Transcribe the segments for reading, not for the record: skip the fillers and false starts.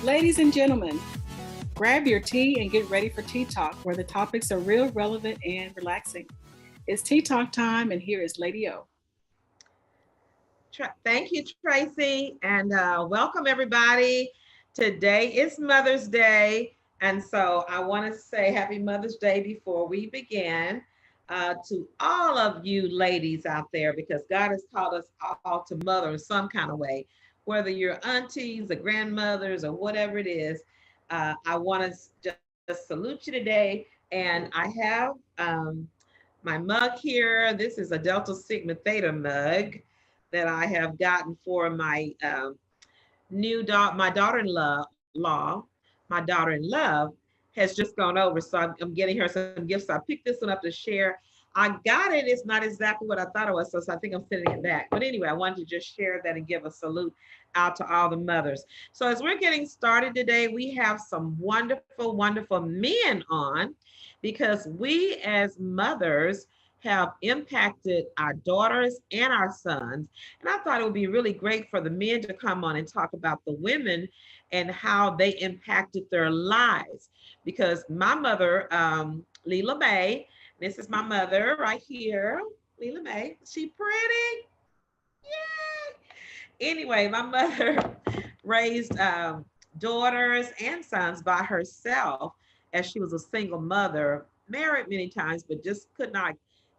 Ladies and gentlemen, grab your tea and get ready for Tea Talk, where the topics are real, relevant, and relaxing. It's Tea Talk time, and here is Lady O. Thank you, Tracy, and welcome everybody. Today is Mother's Day, and so I want to say Happy Mother's Day before we begin to all of you ladies out there, because God has called us all to mother in some kind of way, whether you're aunties or grandmothers or whatever it is. I want to just salute you today, and I have my mug here. This is a Delta Sigma Theta mug that I have gotten for my my daughter-in-law, my daughter-in-law has just gone over. So I'm getting her some gifts. So I picked this one up to share. I got it. It's not exactly what I thought it was. So I think I'm sending it back. But anyway, I wanted to just share that and give a salute out to all the mothers. So as we're getting started today, we have some wonderful, wonderful men on, because we as mothers have impacted our daughters and our sons. And I thought it would be really great for the men to come on and talk about the women and how they impacted their lives. Because my mother, Leela May, this is my mother right here, Leela May. She pretty? Yay! Anyway, my mother raised daughters and sons by herself, as she was a single mother, married many times, but just could not.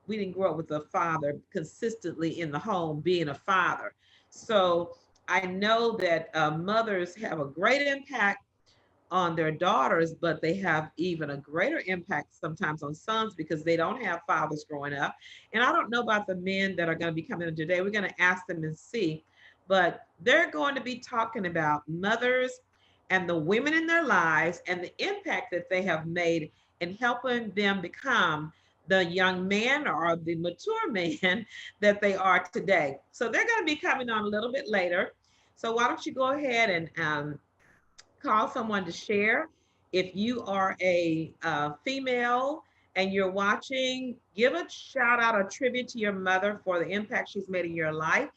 We didn't grow up with a father consistently in the home being a father. So I know that mothers have a great impact on their daughters, but they have even a greater impact sometimes on sons because they don't have fathers growing up. And I don't know about the men that are going to be coming in today. We're going to ask them and see, but they're going to be talking about mothers and the women in their lives and the impact that they have made in helping them become the young man or the mature man that they are today. So they're going to be coming on a little bit later. So why don't you go ahead and call someone to share. If you are a female and you're watching, give a shout out, a tribute to your mother for the impact she's made in your life,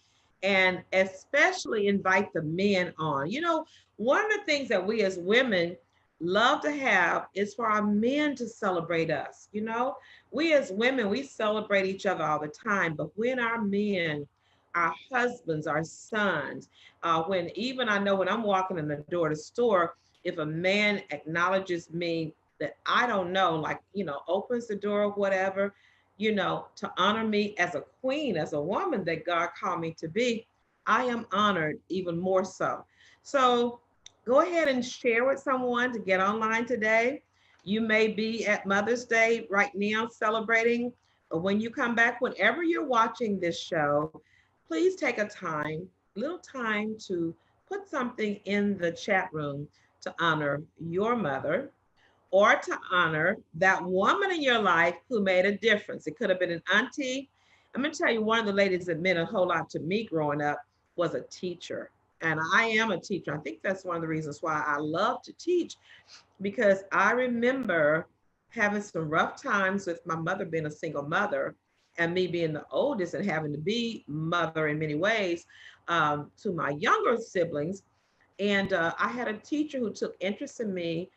and especially invite the men on. You know, one of the things that we as women love to have is for our men to celebrate us. You know, we as women, we celebrate each other all the time, but when our men, our husbands, our sons, when even I know when I'm walking in the door to the store, if a man acknowledges me that I don't know, like, you know, opens the door or whatever, you know, to honor me as a queen, as a woman that God called me to be, I am honored even more so. So go ahead and share with someone to get online today. You may be at Mother's Day right now celebrating, but when you come back, whenever you're watching this show, please take little time to put something in the chat room to honor your mother or to honor that woman in your life who made a difference. It could have been an auntie. I'm going to tell you, one of the ladies that meant a whole lot to me growing up was a teacher. And I am a teacher. I think that's one of the reasons why I love to teach, because I remember having some rough times with my mother being a single mother and me being the oldest and having to be mother in many ways to my younger siblings. And I had a teacher who took interest in me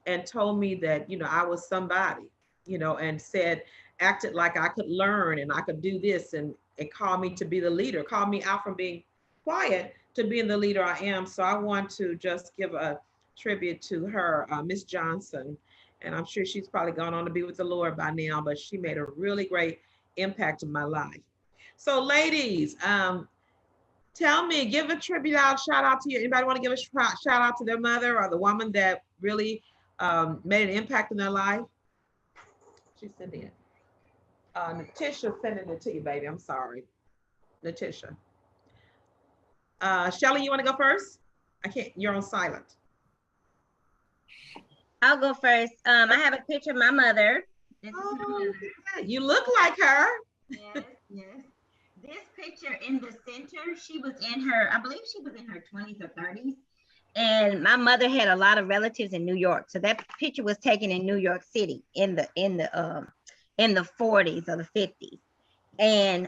and told me that, you know, I was somebody, you know, and said, acted like I could learn and I could do this, and called me to be the leader, called me out from being quiet to being the leader I am. So I want to just give a tribute to her, Miss Johnson. And I'm sure she's probably gone on to be with the Lord by now, but she made a really great impact in my life. So ladies, tell me, give a tribute out, shout out to you. Anybody want to give a shout out to their mother or the woman that really made an impact in their life? She sent it. Natisha sending it to you, baby. I'm sorry. Natisha. Shelly, you want to go first? I can't, you're on silent. I'll go first. I have a picture of my mother. This is my Oh, mother. you look like her. Yes, yes. This picture in the center, she was in her, I believe she was in her 20s or 30s. And my mother had a lot of relatives in New York. So that picture was taken in New York City in the 40s or the 50s. And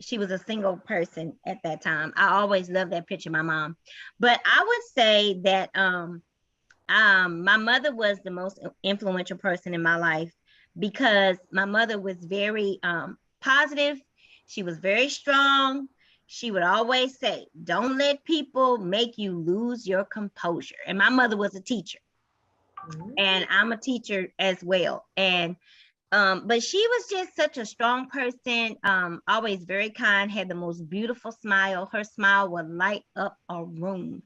she was a single person at that time. I always loved that picture of my mom. But I would say that my mother was the most influential person in my life because my mother was very positive. She was very strong. She would always say, don't let people make you lose your composure. And my mother was a teacher, and I'm a teacher as well. And but she was just such a strong person, always very kind, had the most beautiful smile. Her smile would light up a room.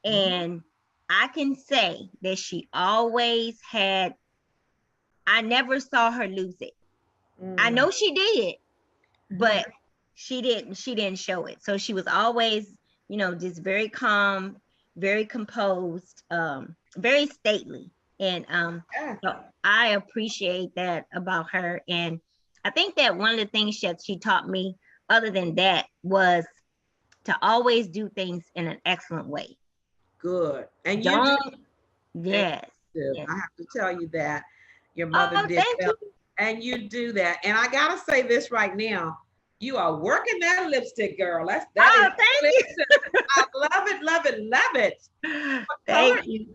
And I can say that she always had, I never saw her lose it. I know she did, but she didn't show it. So she was always, you know, just very calm, very composed, very stately. And so I appreciate that about her. And I think that one of the things that she taught me, other than that, was to always do things in an excellent way. Good. And you Don't, do. yes. I have to tell you that your mother did Thank well. you. And you do that. And I gotta say this right now. You are working that lipstick, girl. That Thank you. I love it, love it, love it. Thank you.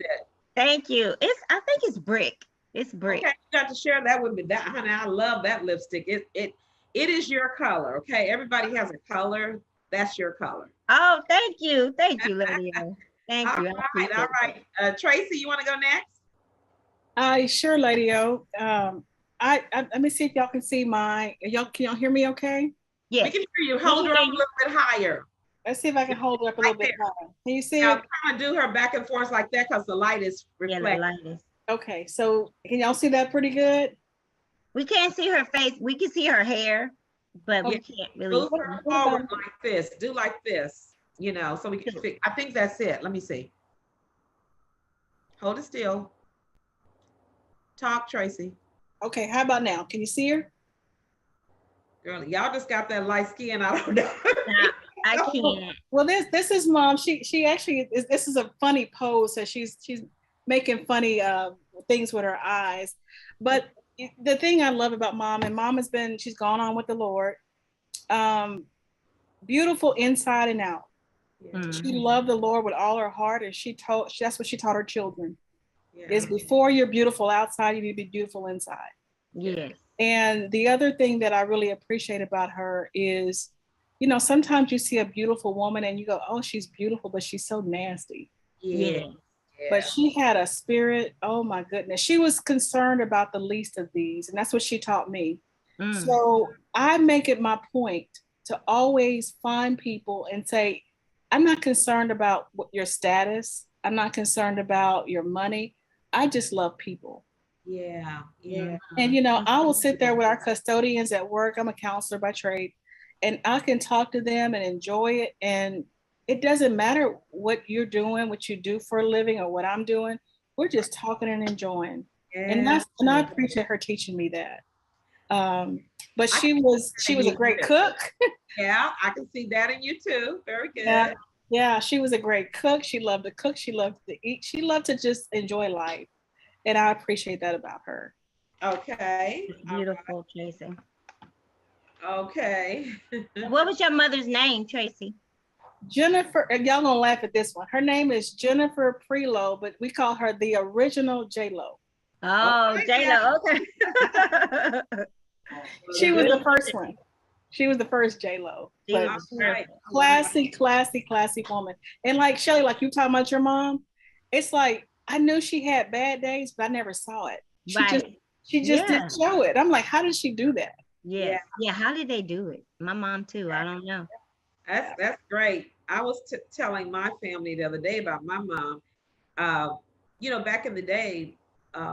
Thank you. I think it's brick. It's brick. Okay, you got to share that with me. That, honey, I love that lipstick. It is your color. Okay, everybody has a color. That's your color. Oh, thank you, Lydia. Thank you. All right. Tracy, you want to go next? Sure, Lady O. Let me see if y'all can see can y'all hear me okay? Yes. We can hear you. Hold her up a little bit higher. Let's see if I can hold her up a little bit higher. Can you see it? I'm trying to do her back and forth like that because the light is reflecting. Okay, so can y'all see that pretty good? We can't see her face. We can see her hair, but we can't really. Move her forward like this. Do like this, you know, so we can fix. I think that's it. Let me see. Hold it still. Talk, Tracy. Okay, how about now? Can you see her? Girl, y'all just got that light skin. I don't know. I can't. Well, this is Mom. She actually is. This is a funny pose. So she's making funny things with her eyes. But the thing I love about Mom, and Mom she's gone on with the Lord. Beautiful inside and out. She loved the Lord with all her heart, and that's what she taught her children. Is before you're beautiful outside, you need to be beautiful inside. Yes. And the other thing that I really appreciate about her is, you know, sometimes you see a beautiful woman and you go, oh, she's beautiful, but she's so nasty. Yeah. But she had a spirit. Oh my goodness. She was concerned about the least of these. And that's what she taught me. So I make it my point to always find people and say, I'm not concerned about your status. I'm not concerned about your money. I just love people. Yeah. And, you know, I will sit there with our custodians at work. I'm a counselor by trade, and I can talk to them and enjoy it. And it doesn't matter what you're doing, what you do for a living, or what I'm doing. We're just talking and enjoying. And I appreciate her teaching me that. But she was a great cook. Yeah, I can see that in you too. Very good. Yeah, she was a great cook. She loved to cook. She loved to eat. She loved to just enjoy life. And I appreciate that about her. Okay. It's beautiful, Tracy. Okay. What was your mother's name, Tracy? Jennifer, y'all gonna laugh at this one. Her name is Jennifer Prelo, but we call her the original J-Lo. Oh, J-Lo, okay. She was the first one. She was the first J-Lo. But classy woman. And like Shelly, like you talking about your mom, it's like I knew she had bad days, but I never saw it. She just didn't show it. I'm like, how did she do that? Yeah. How did they do it? My mom too. I don't know. That's great. I was telling my family the other day about my mom. You know, back in the day,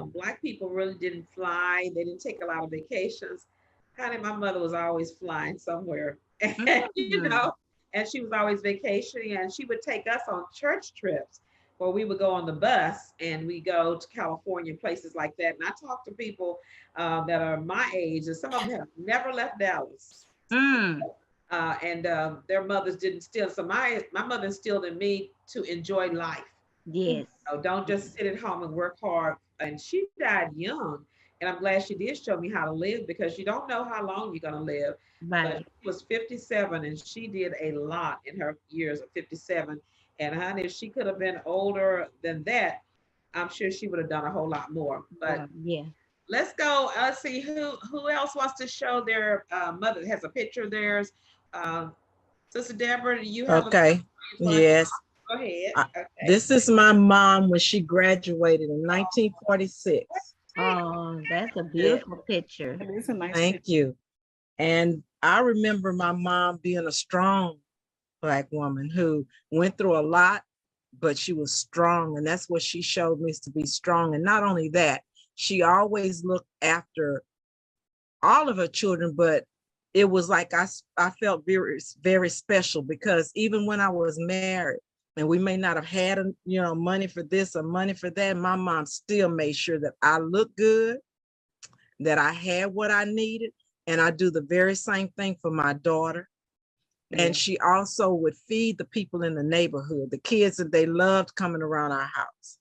Black people really didn't fly. They didn't take a lot of vacations. Kind of, my mother was always flying somewhere, and, you know, and she was always vacationing, and she would take us on church trips where we would go on the bus and we go to California, places like that. And I talk to people that are my age, and some of them have never left Dallas. And their mothers didn't instill. So my mother instilled in me to enjoy life. Yes. So don't just sit at home and work hard. And she died young. And I'm glad she did show me how to live, because you don't know how long you're going to live. But Right. she was 57 and she did a lot in her years of 57. And honey, if she could have been older than that, I'm sure she would have done a whole lot more. But Yeah. let's go. Let's see who else wants to show their mother has a picture of theirs. Um, Sister Deborah, do you have Okay. Yes. Go ahead. Okay. This is my mom when she graduated in 1946. Oh, that's a beautiful picture. It is a nice Thank picture. you. And I remember my mom being a strong Black woman who went through a lot, but she was strong. And that's what she showed me, is to be strong. And not only that, she always looked after all of her children, but it was like I felt very, very special, because even when I was married and we may not have had, money for this or money for that, my mom still made sure that I looked good, that I had what I needed. And I do the very same thing for my daughter. And she also would feed the people in the neighborhood, the kids, that they loved coming around our house,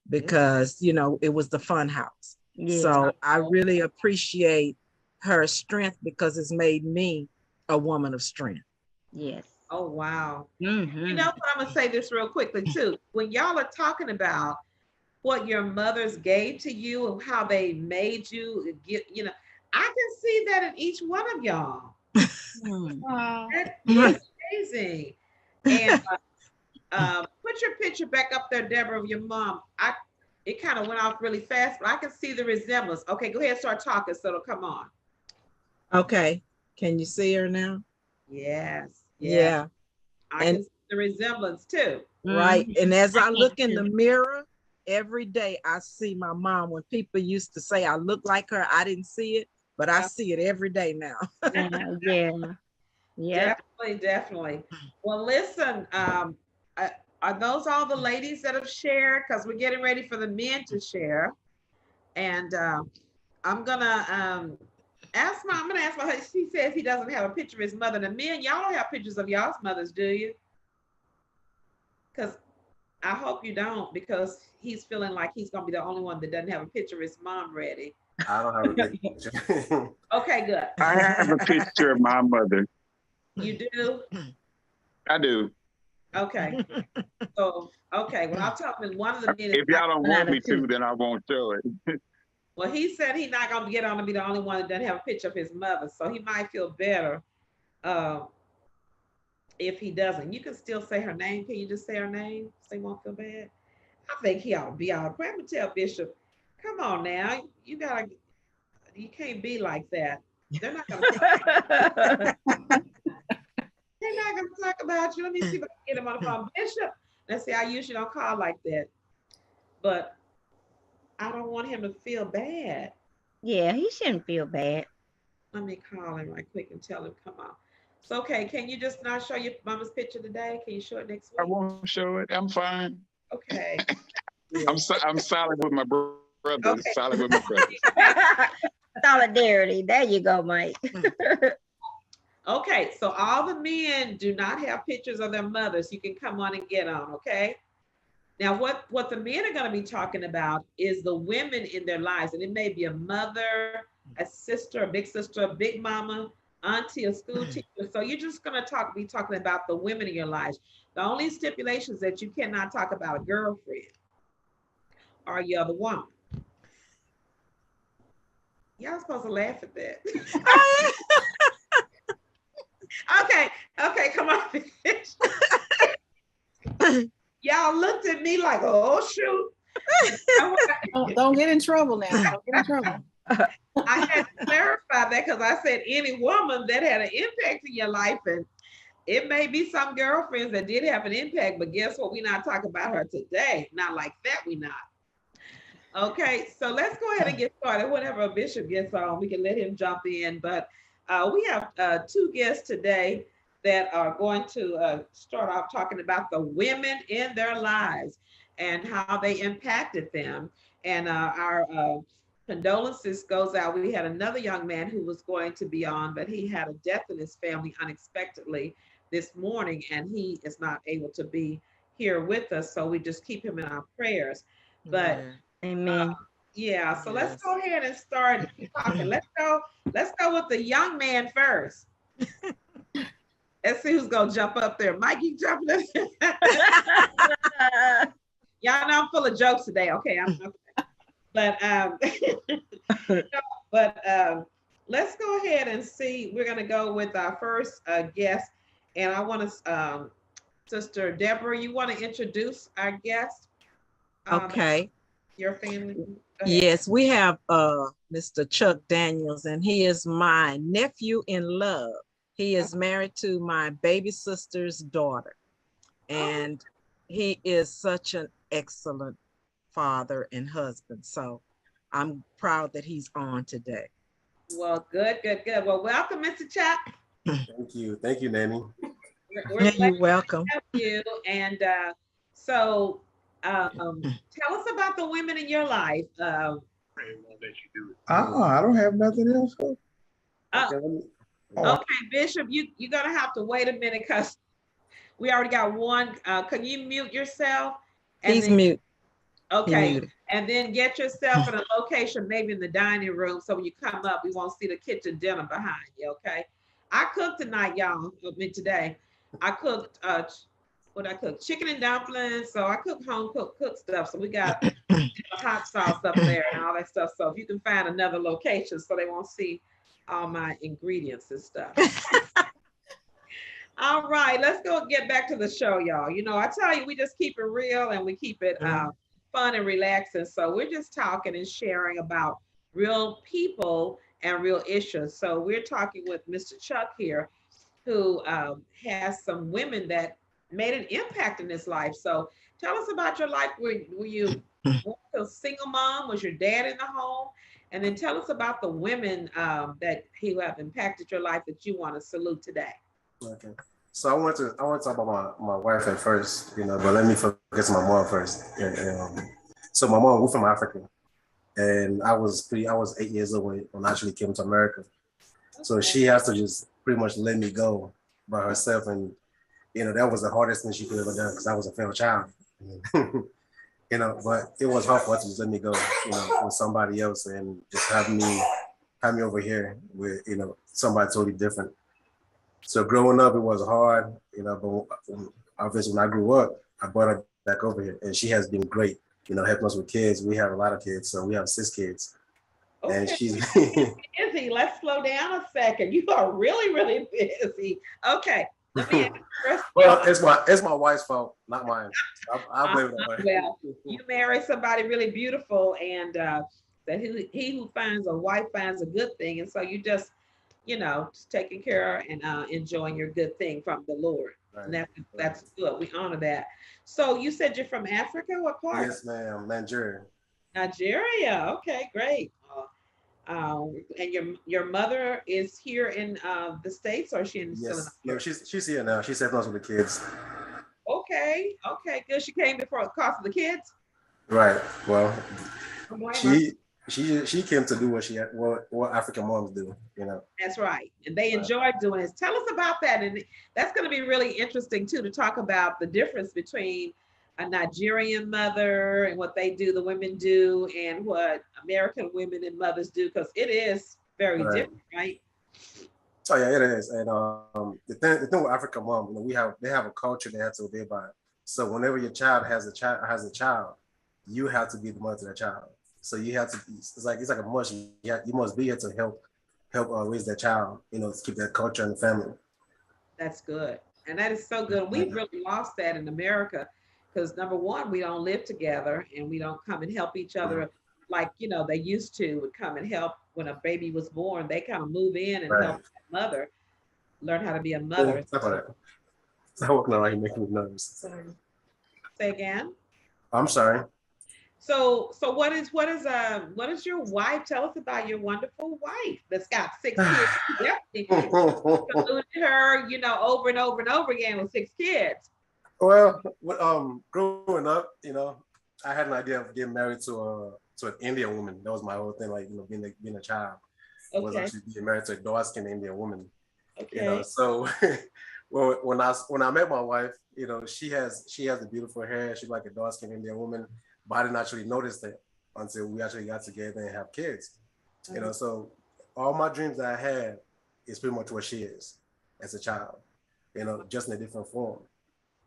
because, it was the fun house. Yeah. So I really appreciate her strength, because it's made me a woman of strength. Yes. Oh, wow. Mm-hmm. You know what? I'm going to say this real quickly too. When y'all are talking about what your mothers gave to you and how they made you get, I can see that in each one of y'all. Wow. That is amazing. And put your picture back up there, Deborah, of your mom. It kind of went off really fast, but I can see the resemblance. Okay, go ahead and start talking so it'll come on. Okay. Can you see her now? Yes. Yeah. I can see the resemblance too. Right. And as I look in the too. mirror every day, I see my mom. When people used to say I look like her, I didn't see it, but I see it every day now. Yeah. Definitely. Well, listen, are those all the ladies that have shared? Because we're getting ready for the men to share. And I'm gonna ask my husband. He says he doesn't have a picture of his mother. The men, y'all don't have pictures of y'all's mothers, do you? Because I hope you don't, because he's feeling like he's gonna be the only one that doesn't have a picture of his mom ready. I don't have a picture. Okay, good. I have a picture of my mother. You do? I do. Okay. So, okay. Well, I'll tell him one of the men. If y'all don't want me to, then I won't show it. Well, he said he's not gonna get on to be the only one that doesn't have a picture of his mother, so he might feel better if he doesn't. You can still say her name. Can you just say her name so he won't feel bad? I think he ought to be out. Grab and tell Bishop, come on now, you can't be like that. They're not gonna they're not gonna talk about you. Let me see if I can get him on the phone. Bishop, let's see, I usually don't call like that, but I don't want him to feel bad. Yeah, he shouldn't feel bad. Let me call him right quick and tell him, come on. So, okay, can you just not show your mama's picture today? Can you show it next week? I won't show it. I'm fine. Okay. I'm solid with my brother. Okay. Solid with my brother. Solidarity. There you go, Mike. Okay, so all the men do not have pictures of their mothers. You can come on and get on, okay? Now, what the men are going to be talking about is the women in their lives. And it may be a mother, a sister, a big mama, auntie, a school teacher. So you're just going to be talking about the women in your lives. The only stipulations that you cannot talk about a girlfriend or your other woman. Y'all supposed to laugh at that. Okay, come on. Y'all looked at me like, oh, shoot. Don't get in trouble now. Don't get in trouble. I had to clarify that because I said any woman that had an impact in your life, and it may be some girlfriends that did have an impact, but guess what? We're not talking about her today. Not like that, we not. Okay, so let's go ahead and get started. Whenever a bishop gets on, we can let him jump in. But we have two guests today that are going to start off talking about the women in their lives and how they impacted them. And our condolences goes out. We had another young man who was going to be on, but he had a death in his family unexpectedly this morning, and he is not able to be here with us. So we just keep him in our prayers. But Amen. Yeah, so let's Yes. go ahead and start talking. Let's go with the young man first. Let's see who's gonna jump up there. Mike, you jumping up? Y'all know I'm full of jokes today. Okay, but let's go ahead and see. We're gonna go with our first guest, and I want to, Sister Deborah, you want to introduce our guest? Okay. Your family. Go ahead. Yes, we have Mr. Chuck Daniels, and he is my nephew in love. He is married to my baby sister's daughter, and he is such an excellent father and husband. So I'm proud that he's on today. Well, good. Well, welcome, Mr. Chuck. Thank you, Nanny. We're glad You're welcome. to have you. And so tell us about the women in your life. I don't have nothing else. Okay, Bishop, you're gonna have to wait a minute because we already got one. Can you mute yourself? He's mute. Okay, muted. and then get yourself in a location, maybe in the dining room, so when you come up, we won't see the kitchen dinner behind you. Okay. I cooked tonight, y'all. Today, I cooked what I cooked, chicken and dumplings. So I cook home cooked stuff. So we got hot sauce up there and all that stuff. So if you can find another location, so they won't see all my ingredients and stuff. All right, let's go get back to the show, y'all. You know, I tell you, we just keep it real and we keep it fun and relaxing. So we're just talking and sharing about real people and real issues. So we're talking with Mr. Chuck here, who has some women that made an impact in his life. So tell us about your life. Were you a single mom? Was your dad in the home? And then tell us about the women that who have impacted your life that you want to salute today. Okay. So I want to talk about my wife at first, you know, but let me focus on my mom first. So my mom, we're from Africa, and I was 8 years old when I actually came to America. Okay. So she has to just pretty much let me go by herself, and you know that was the hardest thing she could ever done because I was a failed child. You know, but it was hard for her to just let me go, you know, with somebody else and just have me over here with, you know, somebody totally different. So growing up, it was hard, you know, but obviously when I grew up, I brought her back over here and she has been great, you know, helping us with kids. We have a lot of kids, so we have 6 kids. Okay. And she's busy. Let's slow down a second. You are really, really busy. Okay. Let me well, it's my wife's fault, not mine. I'll blame it on her. Well, you married somebody really beautiful, and that he who finds a wife finds a good thing, and so you just, you know, just taking care and enjoying your good thing from the Lord. Right. And that's good. We honor that. So you said you're from Africa. What part? Yes, ma'am. Nigeria. Nigeria. Okay, great. And your mother is here in the States, or is she in? Yes, no, she's here now. She's helping us with the kids. Okay, good. She came before the cost of the kids. Right. Well, she came to do what African moms do, you know. That's right, and they enjoy doing this. Tell us about that, and that's going to be really interesting too, to talk about the difference between a Nigerian mother and what they do, the women do, and what American women and mothers do, because it is very different, right? Oh yeah, it is. And the thing with African mom, you know, they have a culture they have to obey by. So whenever your child has a child, you have to be the mother to that child. So you have to be. It's like a must. You must be here to help raise that child. You know, to keep that culture in the family. That's good, and that is so good. We've really lost that in America. Because number one, we don't live together and we don't come and help each other like, you know, they used to would come and help when a baby was born. They kind of move in and help the mother learn how to be a mother. I'm working on you making me nervous. Say again. I'm sorry. So what is your wife? Tell us about your wonderful wife that's got 6 kids. Definitely saluted her, you know, over and over and over again with 6 kids. Well, growing up, you know, I had an idea of getting married to an Indian woman. That was my whole thing, like, you know, being a child. Okay. Was actually being married to a dark-skinned Indian woman. Okay. You know, so well, when I met my wife, you know, she has the beautiful hair. She's like a dark-skinned Indian woman, but I didn't actually notice that until we actually got together and have kids. You know, so all my dreams that I had is pretty much what she is as a child, you know, just in a different form.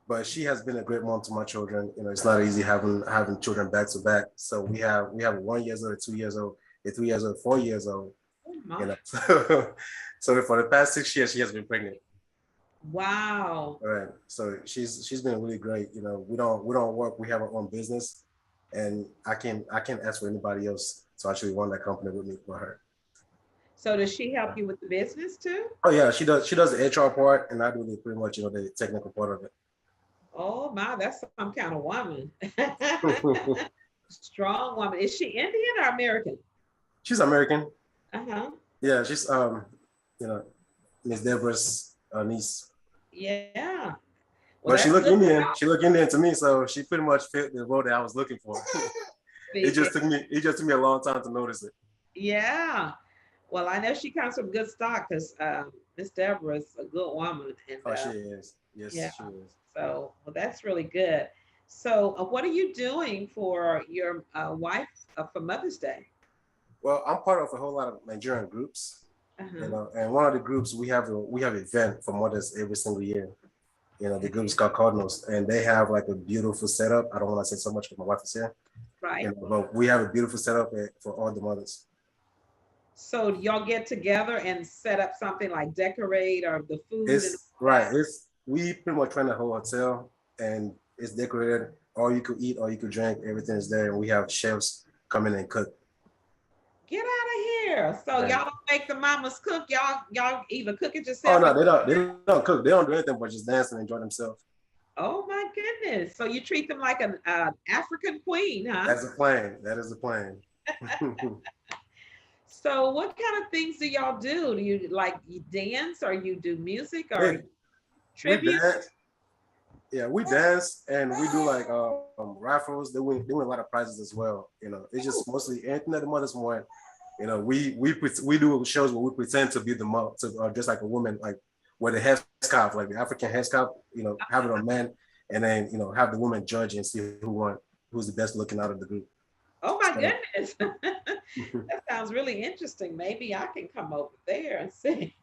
But she has been a great mom to my children. You know, it's not easy having children back to back. So we have 1 year old, 2 years old, a 3 years old, 4 years old. You know, so for the past 6 years, she has been pregnant. Wow. Right. So she's been really great. You know, we don't work. We have our own business, and I can't ask for anybody else to actually run that company with me for her. So does she help you with the business too? Oh yeah, she does the HR part, and I do pretty much, you know, the technical part of it. Oh my, that's some kind of woman. Strong woman. Is she Indian or American? She's American. Uh-huh. Yeah, she's you know, Miss Deborah's niece. Yeah. Well, she looked Indian. She looked Indian to me, so she pretty much fit the role that I was looking for. It just took me a long time to notice it. Yeah. Well, I know she comes from good stock because Miss Deborah is a good woman. And, she is. Yes, yeah. she is. So, well, that's really good. So, what are you doing for your wife for Mother's Day? Well, I'm part of a whole lot of Nigerian groups, you know, and one of the groups we have an event for mothers every single year. You know, the group is called Cardinals, and they have like a beautiful setup. I don't want to say so much because my wife is here. Right. You know, but we have a beautiful setup for all the mothers. So y'all get together and set up something like decorate or the food? We pretty much rent a whole hotel, and it's decorated. All you could eat, all you could drink, everything is there, and we have chefs come in and cook. Get out of here! So y'all don't make the mamas cook. Y'all either cook it yourself. Oh no, they don't cook. They don't do anything but just dance and enjoy themselves. Oh my goodness! So you treat them like an African queen, huh? That's the plan. That is the plan. So what kind of things do y'all do? Do you dance, or you do music, or tribute? We dance, and we do like raffles. They win a lot of prizes as well. You know, it's just mostly anything that the mothers want. You know, we do shows where we pretend to be the mother, just like a woman, like wear the headscarf, like the African headscarf. You know, have it on men, and then you know have the woman judge and see who's the best looking out of the group. Oh my goodness. That sounds really interesting. Maybe I can come over there and see.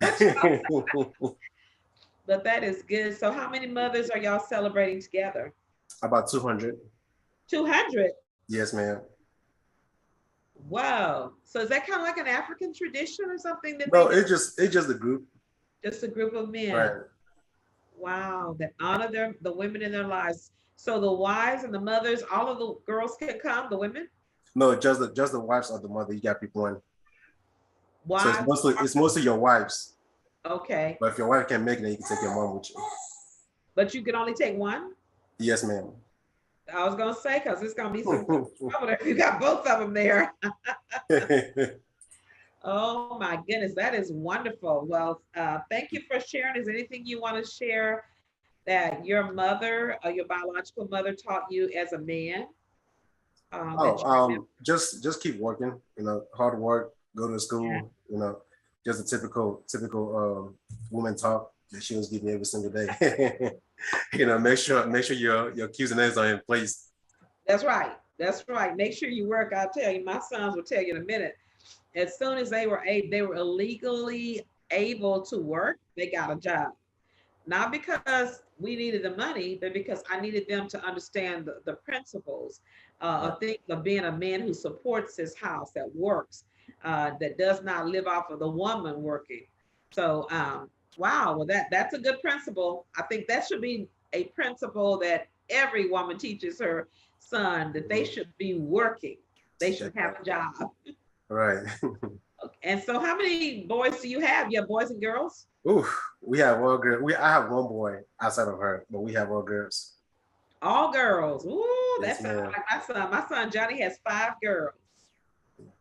But that is good. So how many mothers are y'all celebrating together? About 200. 200? Yes, ma'am. Wow. So is that kind of like an African tradition or something? No, it's just a group. Just a group of men. Right. Wow. That honor the women in their lives. So the wives and the mothers, all of the girls can come, the women? No, just the wives of the mother. You got people in. Wives? So it's mostly your wives. Okay. But if your wife can't make it, then you can take your mom with you. But you can only take one? Yes, ma'am. I was gonna say, because it's gonna be some trouble if you got both of them there. Oh my goodness, that is wonderful. Well, thank you for sharing. Is there anything you want to share that your mother, your biological mother, taught you as a man? Just keep working. You know, hard work. Go to school. Yeah. You know, just a typical woman talk that she was giving every single day. You know, make sure your Q's and A's are in place. That's right. That's right. Make sure you work. I'll tell you, my sons will tell you in a minute. As soon as they were illegally able to work, they got a job. Not because we needed the money, but because I needed them to understand the principles of being a man who supports his house, that works, that does not live off of the woman working. So, wow, well, that's a good principle. I think that should be a principle that every woman teaches her son, that they should be working. They should have a job. Right. And so how many boys do you have? You have boys and girls? Ooh, we have all girls. I have one boy outside of her, but we have all girls. All girls. Ooh, yes, that sounds like my son. My son Johnny has 5 girls.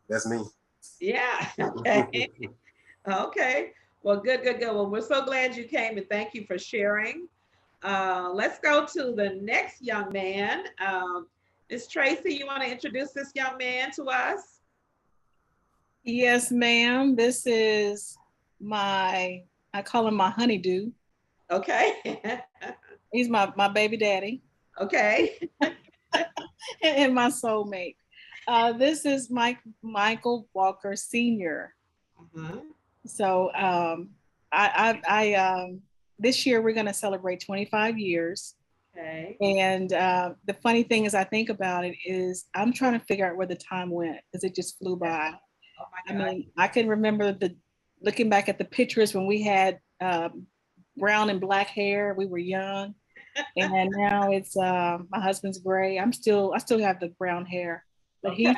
That's me. Yeah. Okay. Okay. Well, good. Well, we're so glad you came, and thank you for sharing. Let's go to the next young man. Ms. Tracy, you want to introduce this young man to us? Yes, ma'am. This is I call him my honeydew. Okay. He's my baby daddy. Okay. And my soulmate. This is Michael Walker Sr. Uh-huh. So this year we're going to celebrate 25 years. Okay. And the funny thing is, I think about it is I'm trying to figure out where the time went because it just flew by. Oh I my God. mean, I can remember looking back at the pictures when we had brown and black hair. We were young, and now it's my husband's gray. I still have the brown hair, but Okay.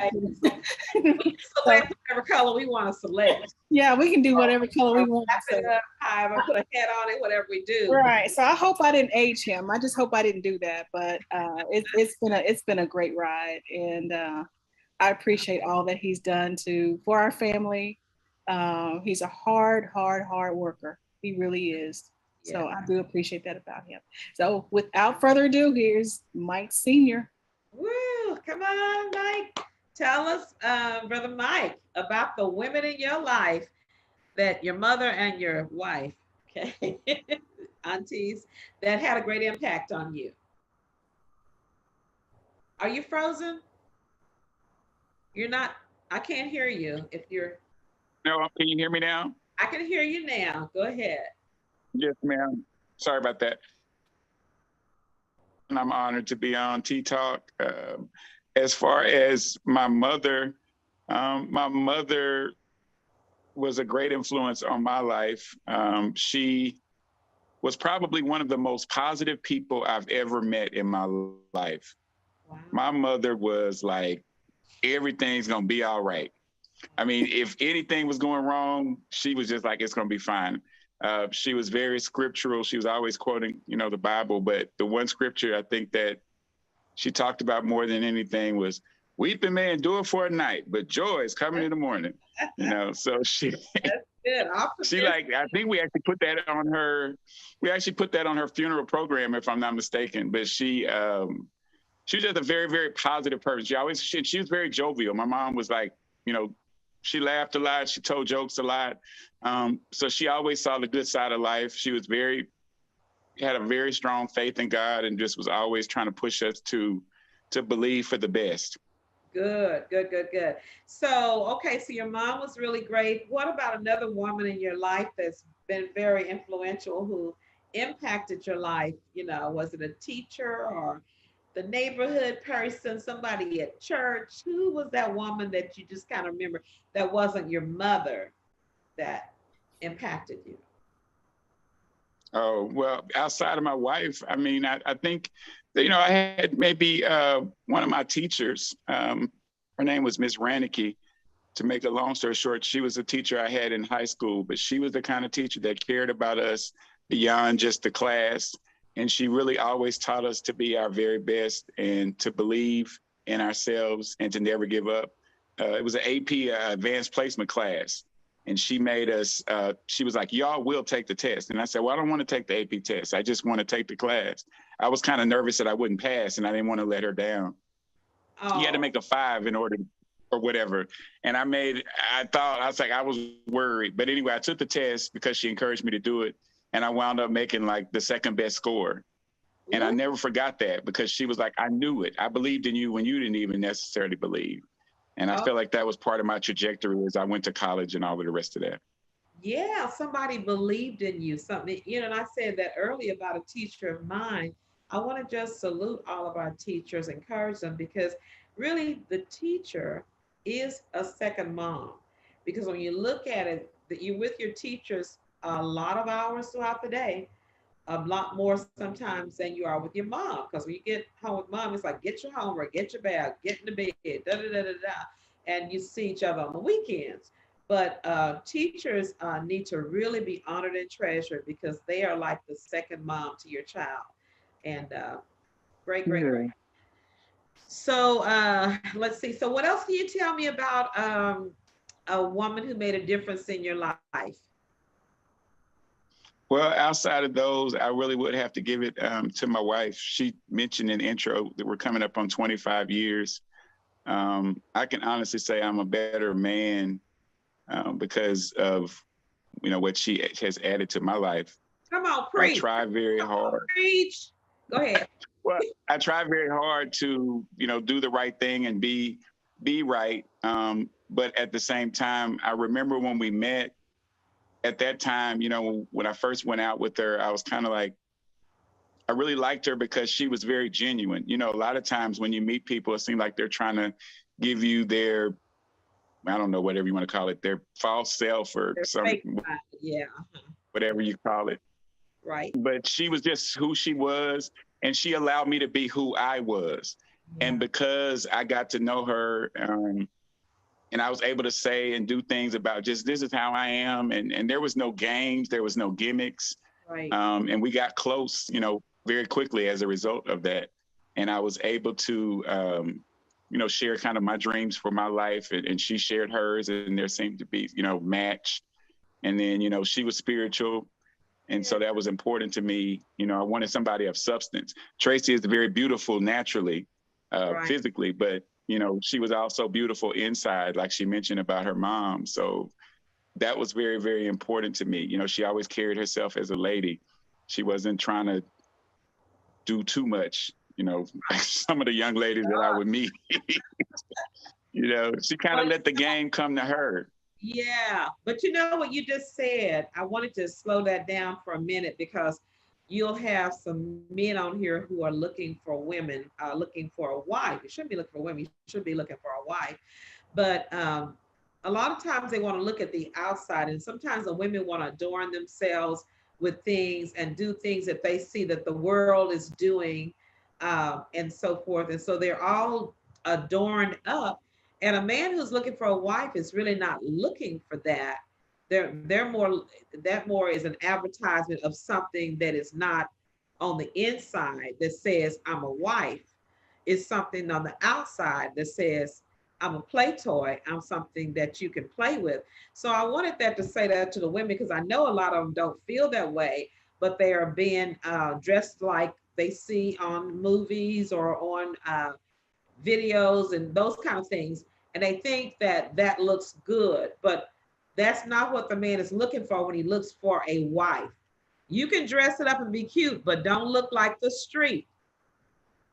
Select whatever color we want to select. yeah, we can do whatever color we want. Wrap it up, however, put a hat on it, whatever we do. Right. So I hope I didn't age him. I just hope I didn't do that. But it's been a great ride, and I appreciate all that he's done for our family. He's a hard worker. He really is. Yeah. So I do appreciate that about him. So without further ado, here's Mike Sr. Woo! Come on, Mike. Tell us, Brother Mike, about the women in your life that your mother and your wife, okay, aunties, that had a great impact on you. Are you frozen? You're not, I can't hear you if you're. No, can you hear me now? I can hear you now. Go ahead. Yes, ma'am. Sorry about that. And I'm honored to be on Tea Talk. As far as my mother was a great influence on my life. She was probably one of the most positive people I've ever met in my life. Wow. My mother was like, everything's gonna be all right. I mean, if anything was going wrong, she was just like, it's gonna be fine. She was very scriptural. She was always quoting, the Bible, but the one scripture I think that she talked about more than anything was, weeping may endure for a night, but joy is coming in the morning. So she, Good. she like, I think we actually put that on her funeral program, if I'm not mistaken. But she was just a very, very positive person. She was very jovial. My mom was like, she laughed a lot. She told jokes a lot. So she always saw the good side of life. She was had a very strong faith in God and just was always trying to push us to believe for the best. Good. So, okay, so your mom was really great. What about another woman in your life that's been very influential who impacted your life? Was it a teacher or the neighborhood person, somebody at church? Who was that woman that you just kind of remember that wasn't your mother that impacted you? Oh, well, outside of my wife, I mean, I think, I had maybe one of my teachers, her name was Miss Ranicky. To make a long story short, she was a teacher I had in high school, but she was the kind of teacher that cared about us beyond just the class. And she really always taught us to be our very best and to believe in ourselves and to never give up. It was an AP advanced placement class. And she made us, she was like, y'all will take the test. And I said, well, I don't want to take the AP test. I just want to take the class. I was kind of nervous that I wouldn't pass and I didn't want to let her down. Oh. You had to make a 5 in order or whatever. And I was worried. But anyway, I took the test because she encouraged me to do it. And I wound up making like the second best score. And I never forgot that because she was like, I knew it. I believed in you when you didn't even necessarily believe. And I felt like that was part of my trajectory as I went to college and all of the rest of that. Yeah, somebody believed in you, something, and I said that earlier about a teacher of mine. I want to just salute all of our teachers, encourage them, because really the teacher is a second mom. Because when you look at it, that you're with your teachers a lot of hours throughout the day, a lot more sometimes than you are with your mom. Because when you get home with mom, it's like, get your homework, get your bag, get in the bed, and you see each other on the weekends. But teachers need to really be honored and treasured because they are like the second mom to your child. And great. So let's see. So what else can you tell me about a woman who made a difference in your life? Well, outside of those, I really would have to give it to my wife. She mentioned in the intro that we're coming up on 25 years. I can honestly say I'm a better man because of, what she has added to my life. Come on, preach. I try very hard. Preach. Go ahead. Well, I try very hard to, do the right thing and be be right. But at the same time, I remember when we met at that time, you know, when I first went out with her, I was kind of like, I really liked her because she was very genuine. You know, a lot of times when you meet people, it seems like they're trying to give you their, I don't know, whatever you want to call it, their false self or They're some, fake, yeah, whatever you call it. right. But she was just who she was, and she allowed me to be who I was. Yeah. And because I got to know her, and I was able to say and do things about just, this is how I am. And there was no games, there was no gimmicks. Right. And we got close, you know, very quickly as a result of that. And I was able to, you know, share kind of my dreams for my life, and she shared hers, and there seemed to be, you know, match. And then, you know, she was spiritual. And so that was important to me. You know, I wanted somebody of substance. Tracy is very beautiful naturally, Right. physically, but, you know, she was also beautiful inside, like she mentioned about her mom. So that was very, very important to me. You know, she always carried herself as a lady. She wasn't trying to do too much, you know, like some of the young ladies that I would meet. You know, she kind of let the game come to her. Yeah, but you know what you just said? I wanted to slow that down for a minute because you'll have some men on here who are looking for women, looking for a wife. You shouldn't be looking for women, you should be looking for a wife. But a lot of times they want to look at the outside, and sometimes the women want to adorn themselves with things and do things that they see that the world is doing, and so forth. And so they're all adorned up. And a man who's looking for a wife is really not looking for that. They're more, that more is an advertisement of something that is not on the inside that says I'm a wife. It's something on the outside that says I'm a play toy. I'm something that you can play with. So I wanted that to say that to the women, because I know a lot of them don't feel that way, but they are being dressed like they see on movies or on videos and those kind of things. And they think that that looks good, but that's not what the man is looking for when he looks for a wife. You can dress it up and be cute, but don't look like the street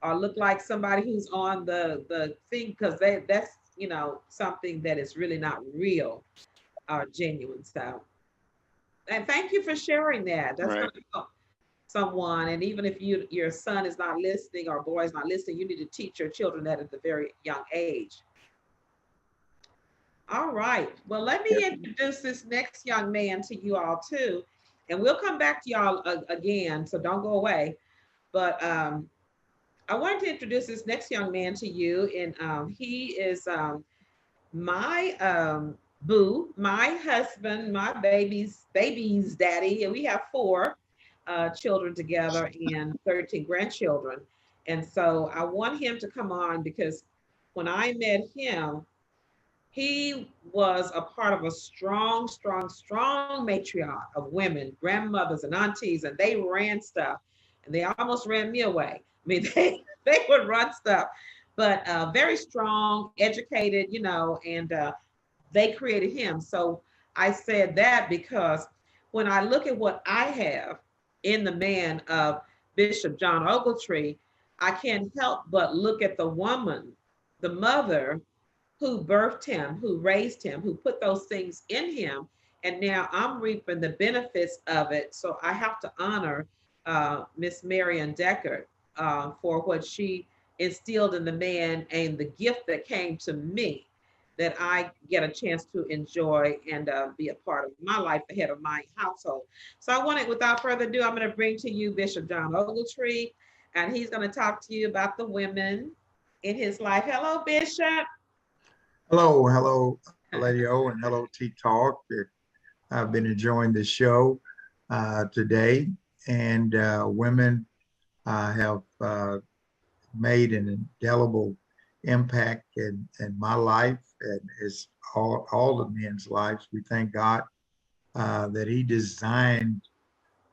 or look like somebody who's on the thing, because that's, you know, something that is really not real or genuine. So, and thank you for sharing that. That's Right. going to help someone. And even if your son is not listening or boy is not listening, you need to teach your children that at a very young age. All right. Well, let me introduce this next young man to you all too. And we'll come back to y'all again, so don't go away. But I wanted to introduce this next young man to you. And he is my boo, my husband, my baby's daddy. And we have 4 children together and 13 grandchildren. And so I want him to come on because when I met him, he was a part of a strong, strong, strong matriarch of women, grandmothers and aunties, and they ran stuff. And they almost ran me away. I mean, they would run stuff, but very strong, educated, you know, and they created him. So I said that because when I look at what I have in the man of Bishop John Ogletree, I can't help but look at the woman, the mother who birthed him, who raised him, who put those things in him. And now I'm reaping the benefits of it. So I have to honor Miss Marion Deckard for what she instilled in the man and the gift that came to me that I get a chance to enjoy and be a part of my life, the head of my household. So I wanted, without further ado, I'm going to bring to you Bishop John Ogletree, and he's going to talk to you about the women in his life. Hello, Bishop. Hello, Lady O, and hello, T-Talk. I've been enjoying the show today, and women have made an indelible impact in my life, and it's all the men's lives. We thank God that He designed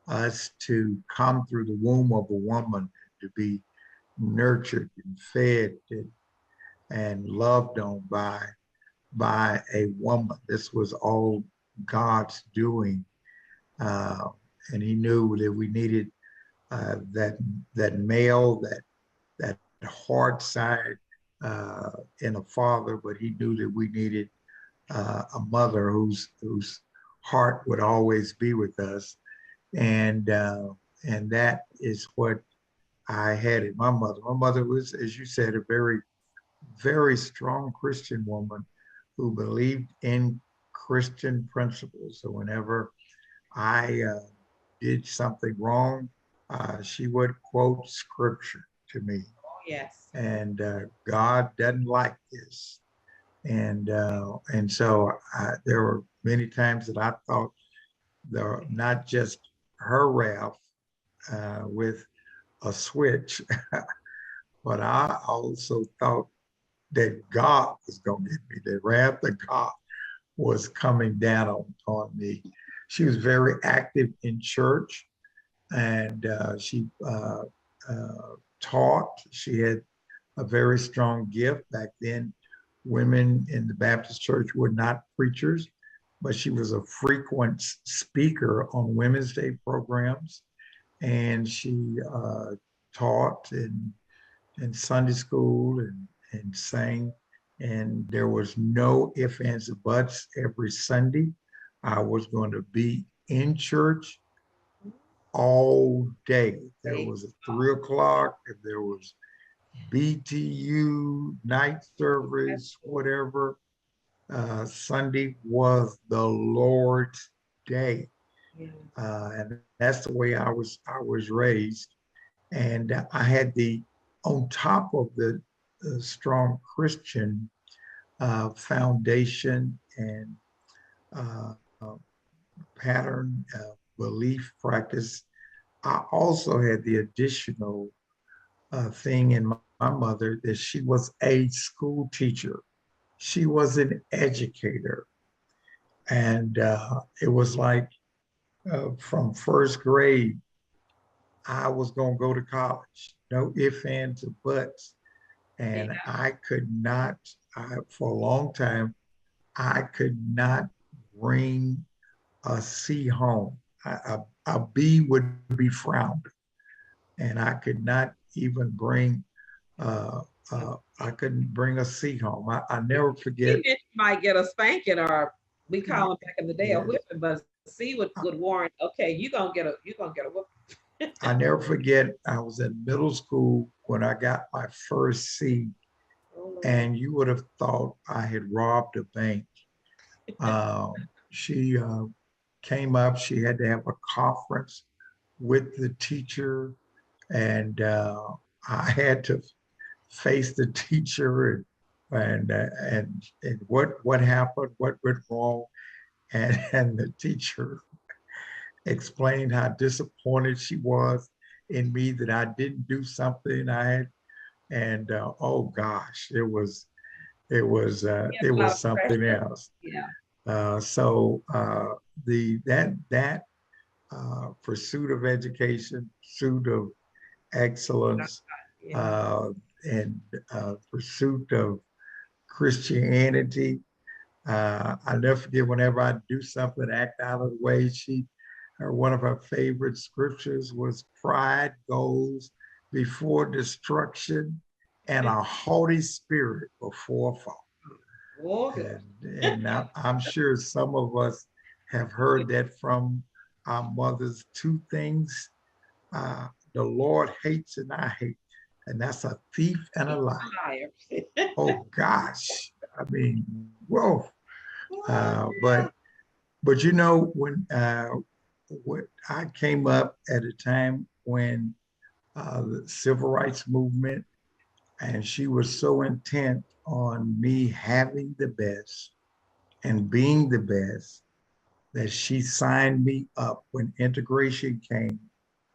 us to come through the womb of a woman, to be nurtured and fed and loved on by a woman. This was all God's doing, and He knew that we needed that male, that hard side in a father, but he knew that we needed a mother whose heart would always be with us. And that is what I had in my mother. My mother was, as you said, a very, very strong Christian woman who believed in Christian principles. So whenever I did something wrong, she would quote scripture to me. Oh, yes. And God doesn't like this. And so there were many times that I thought not just her wrath with a switch, but I also thought that God was going to get me. The wrath of God was coming down on me. She was very active in church, and she taught. She had a very strong gift. Back then, women in the Baptist church were not preachers, but she was a frequent speaker on Women's Day programs. And she taught in Sunday school and sang. And there was no ifs, ands, or buts. Every Sunday, I was going to be in church all day. There was a 3 o'clock, if there was BTU, night service, whatever. Sunday was the Lord's day. And that's the way I was raised. And I had on top of the strong Christian foundation and pattern belief practice, I also had the additional thing in my mother that she was a school teacher. She was an educator. And it was like from first grade, I was going to go to college. No ifs, ands, or buts. And I could not, for a long time, I could not bring a C home. A B would be frowned. And I could not even bring, I couldn't bring a C home. I never forget. You might get a spanking, or we call them back in the day a whipping, but C would warrant, okay, you're gonna get a whooping. I never forget, I was in middle school when I got my first C, and you would have thought I had robbed a bank. She came up, she had to have a conference with the teacher, and I had to face the teacher and what happened, what went wrong, and the teacher explained how disappointed she was in me that I didn't do something I had, and oh gosh, it was something else. Yeah. So that pursuit of education, pursuit of excellence, and pursuit of Christianity. I'll never forget, whenever I do something, act out of the way, one of her favorite scriptures was, pride goes before destruction and a haughty spirit before a fall. And I'm sure some of us have heard that from our mothers. 2 things the Lord hates and I hate, and that's a thief and a liar. Oh gosh, I mean, whoa. But you know, when I came up at a time when the civil rights movement, and she was so intent on me having the best and being the best that she signed me up. When integration came,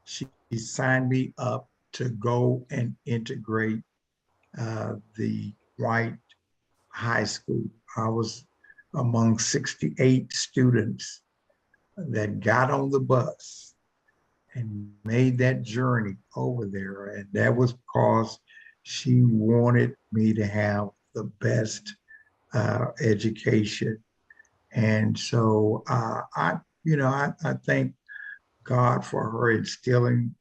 she signed me up to go and integrate the white high school. I was among 68 students that got on the bus and made that journey over there. And that was because she wanted me to have the best education. And so I thank God for her instilling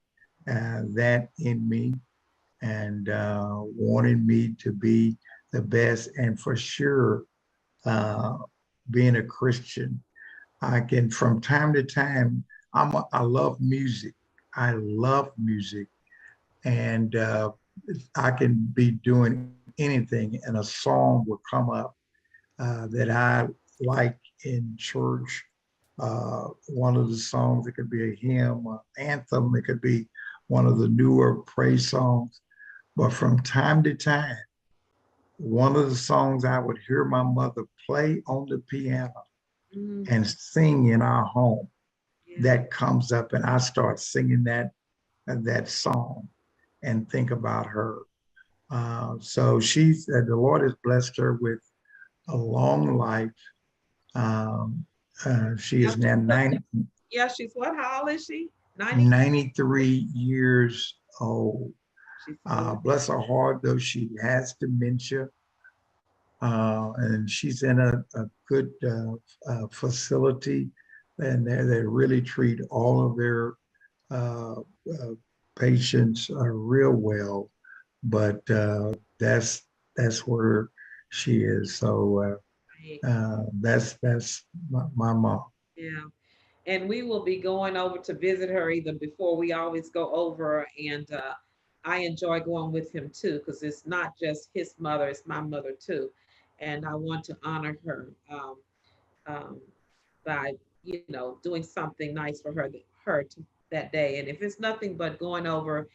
that in me. and wanting me to be the best. And for sure, being a Christian, I can, from time to time, I love music. I love music. And I can be doing anything, and a song will come up that I like in church. One of the songs, it could be a hymn, an anthem, it could be one of the newer praise songs. But from time to time, one of the songs I would hear my mother play on the piano and sing in our home, that comes up, and I start singing that song and think about her. So the Lord has blessed her with a long life. She is now 90, Yeah, she's what? How old is she? 93 years old. She's old. Bless her heart, though, she has dementia. And she's in a good facility, and they really treat all of their patients real well. But that's where she is. So that's my mom. Yeah. And we will be going over to visit her either before. We always go over, and I enjoy going with him too, because it's not just his mother, it's my mother too. And I want to honor her by, doing something nice for that day. And if it's nothing but going over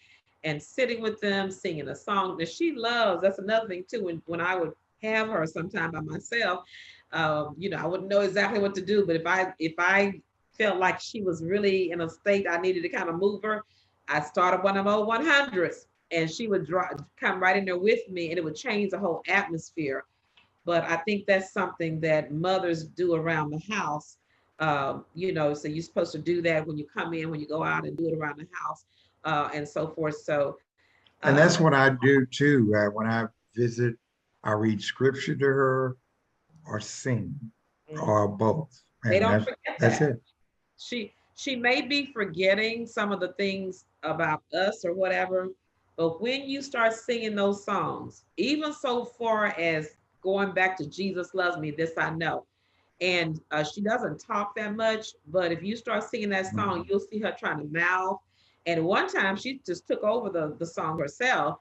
and sitting with them, singing a song that she loves, that's another thing too. When I would have her sometime by myself, I wouldn't know exactly what to do, but if I felt like she was really in a state I needed to kind of move her, I started one of my 100s, and she would come right in there with me, and it would change the whole atmosphere. But I think that's something that mothers do around the house. So you're supposed to do that when you come in, when you go out, and do it around the house, and so forth. So, and that's what I do too. When I visit, I read scripture to her, or sing, or both. And they don't forget that's that. it. She may be forgetting some of the things about us or whatever, but when you start singing those songs, even so far as going back to Jesus Loves Me, This I Know, and she doesn't talk that much, but if you start singing that song, you'll see her trying to mouth. And one time she just took over the song herself.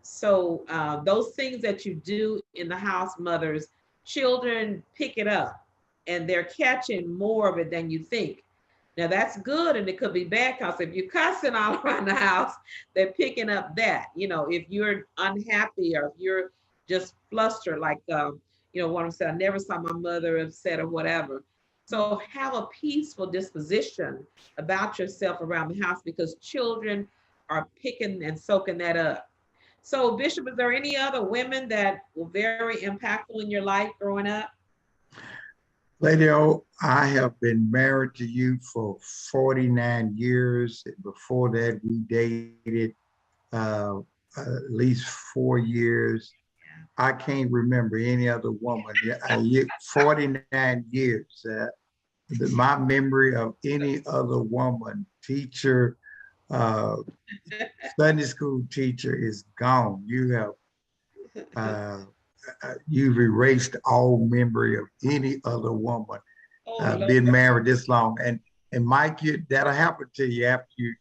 So those things that you do in the house, mothers, children pick it up, and they're catching more of it than you think. Now that's good, and it could be bad, because if you're cussing all around the house, they're picking up that. If you're unhappy, or if you're just flustered, like one of them said, I never saw my mother upset or whatever. So have a peaceful disposition about yourself around the house, because children are picking and soaking that up. So Bishop, is there any other women that were very impactful in your life growing up? Lady O, I have been married to you for 49 years. Before that, we dated at least 4 years. I can't remember any other woman. 49 years. My memory of any other woman, teacher, Sunday school teacher, is gone. You've erased all memory of any other woman been married this long. And Mike, that'll happen to you after you.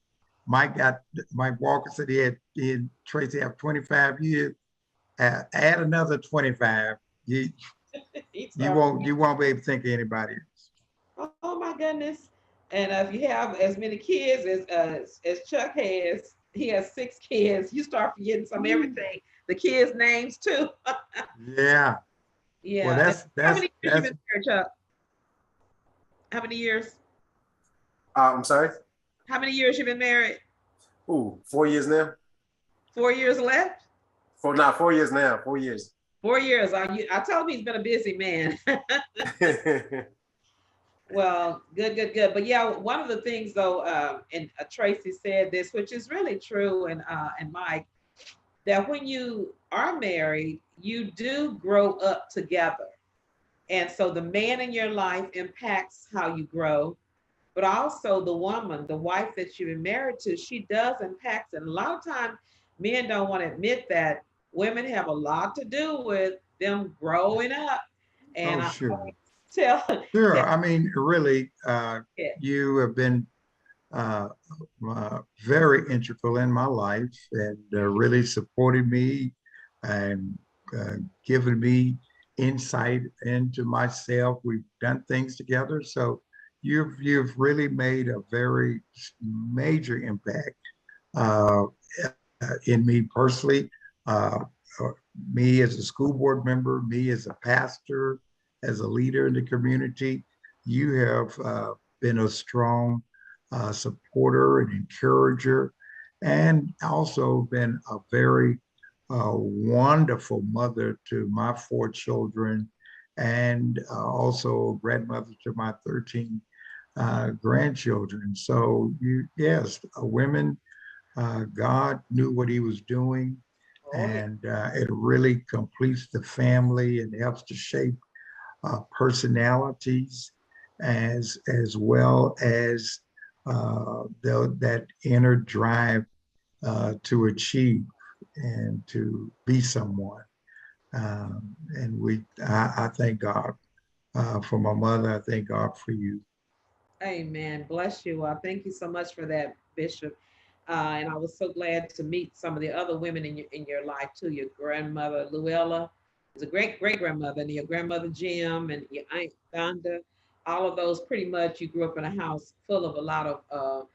Mike Walker said Tracy have 25 years. Add another 25. You won't be able to think of anybody else. Oh my goodness! And if you have as many kids as Chuck has, he has 6 kids. You start forgetting some everything. The kids' names too. Yeah. Yeah. Well, that's how many years you been married, Chuck? How many years? I'm sorry? How many years you been married? 4 years now. 4 years left? 4 years now. 4 years. 4 years. I told him he's been a busy man. Well, good. But yeah, one of the things though, and Tracy said this, which is really true, and Mike, that when you are married, you do grow up together. And so the man in your life impacts how you grow. but also the woman, the wife that you've been married to, she does impact it. And a lot of times men don't want to admit that women have a lot to do with them growing up. And Oh, I sure. tell, Sure. tell I mean, really, yeah. you have been uh, very integral in my life and really supported me and given me insight into myself. We've done things together. So you've really made a very major impact uh, in me personally, uh, uh, me as a school board member, me as a pastor, as a leader in the community. You have been a strong supporter and encourager, and also been a very wonderful mother to my 4 children, and also grandmother to my 13 grandchildren. So yes, women, God knew what he was doing, Oh, yeah. and it really completes the family and helps to shape personalities as well as that inner drive to achieve and to be someone. I thank God for my mother. I thank God for you. Amen. Bless you. Thank you so much for that, Bishop. And I was so glad to meet some of the other women in your life too. Your grandmother Luella is a great great grandmother, and your grandmother Jim, and your aunt Donda. All of those, pretty much, you grew up in a house full of a lot of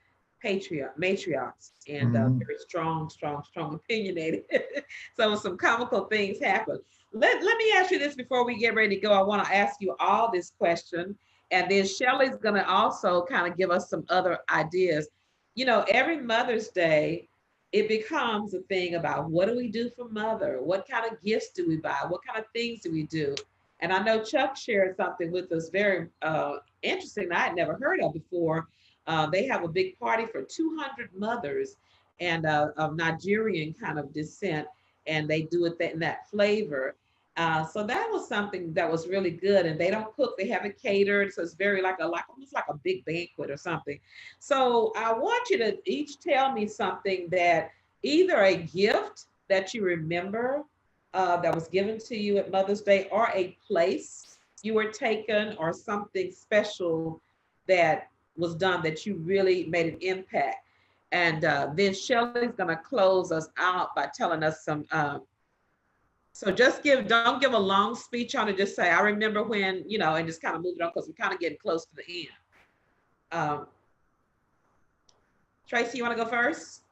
matriarchs, and Mhm. very strong, strong, strong, opinionated. So some comical things happen. Let me ask you this before we get ready to go. I want to ask you all this question, and then Shelley's going to also kind of give us some other ideas. You know, every Mother's Day, it becomes a thing about what do we do for mother? What kind of gifts do we buy? What kind of things do we do? And I know Chuck shared something with us very interesting that I had never heard of before. They have a big party for 200 mothers and of Nigerian kind of descent, and they do it in that flavor. So that was something that was really good. And they don't cook; they have it catered, so it's very like almost like a big banquet or something. So I want you to each tell me something that either a gift that you remember that was given to you at Mother's Day, or a place you were taken, or something special that was done that you really made an impact. And then Shelley's going to close us out by telling us some. So just don't give a long speech on it. Just say, I remember when, and just kind of move it on because we're kind of getting close to the end. Tracy, you want to go first?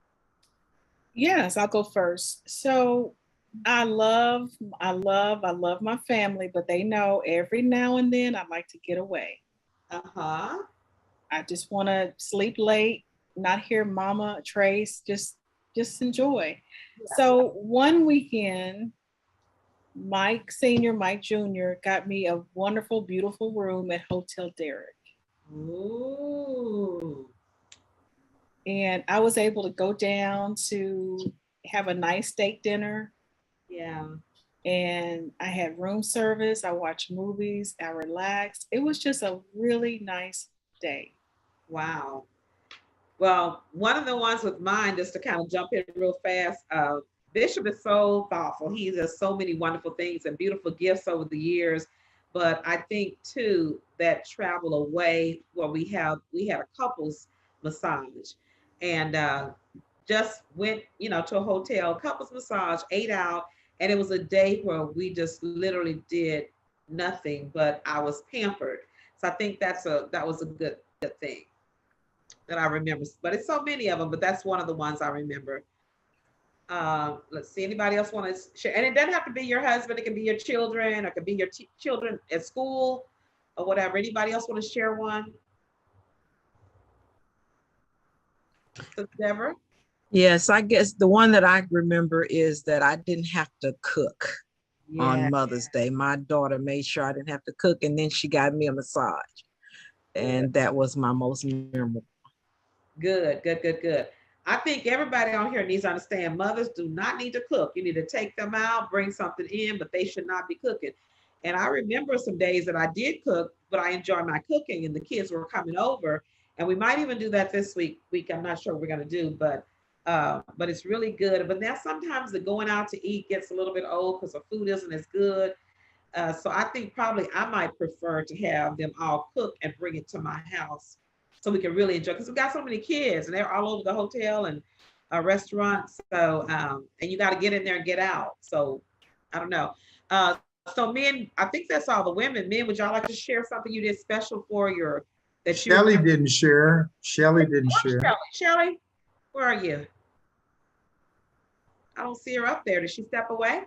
Yes, I'll go first. So I love my family, but they know every now and then I like to get away. Uh-huh. I just want to sleep late, not hear Mama Trace, just enjoy. Yeah. So one weekend, Mike Senior, Mike Jr. got me a wonderful, beautiful room at Hotel Derrick. Ooh. And I was able to go down to have a nice steak dinner. Yeah. And I had room service. I watched movies. I relaxed. It was just a really nice day. Wow. Well, one of the ones with mine, just to kind of jump in real fast, Bishop is so thoughtful. He does so many wonderful things and beautiful gifts over the years. But I think too that travel away where we had a couples massage, and just went, to a hotel, couples massage, ate out, and it was a day where we just literally did nothing, but I was pampered. So I think that was a good thing that I remember. But it's so many of them, but that's one of the ones I remember. Let's see, anybody else want to share? And it doesn't have to be your husband, it can be your children, or it could be your children at school or whatever. Anybody else want to share one? So Deborah? Yes, I guess the one that I remember is that I didn't have to cook on Mother's Day. My daughter made sure I didn't have to cook, and then she got me a massage. And that was my most memorable. Good. I think everybody on here needs to understand mothers do not need to cook. You need to take them out, bring something in, but they should not be cooking. And I remember some days that I did cook, but I enjoyed my cooking and the kids were coming over And we might even do that this week. I'm not sure what we're gonna do, but it's really good. But now sometimes the going out to eat gets a little bit old because the food isn't as good. So I think probably I might prefer to have them all cook and bring it to my house so we can really enjoy. Because we've got so many kids and they're all over the hotel and restaurants. So and you got to get in there and get out. So I don't know. So men, I think that's all the women. Men, would y'all like to share something you did special for your that you? Shelly didn't share. Shelly didn't share. Shelly, where are you? I don't see her up there. Did she step away?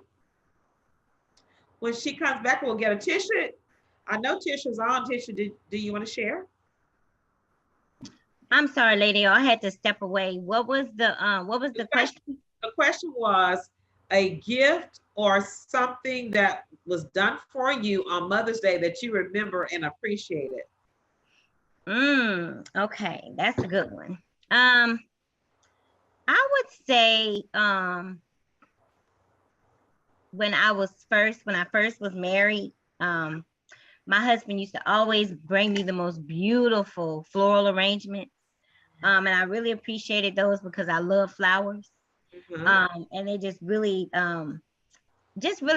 When she comes back, we'll get a Tisha. I know Tisha's on. Tisha, do you want to share? I'm sorry, lady. I had to step away. What was the question? The question was a gift or something that was done for you on Mother's Day that you remember and appreciated. Okay, that's a good one. I would say when I first was married, my husband used to always bring me the most beautiful floral arrangements. And I really appreciated those because I love flowers. And they just really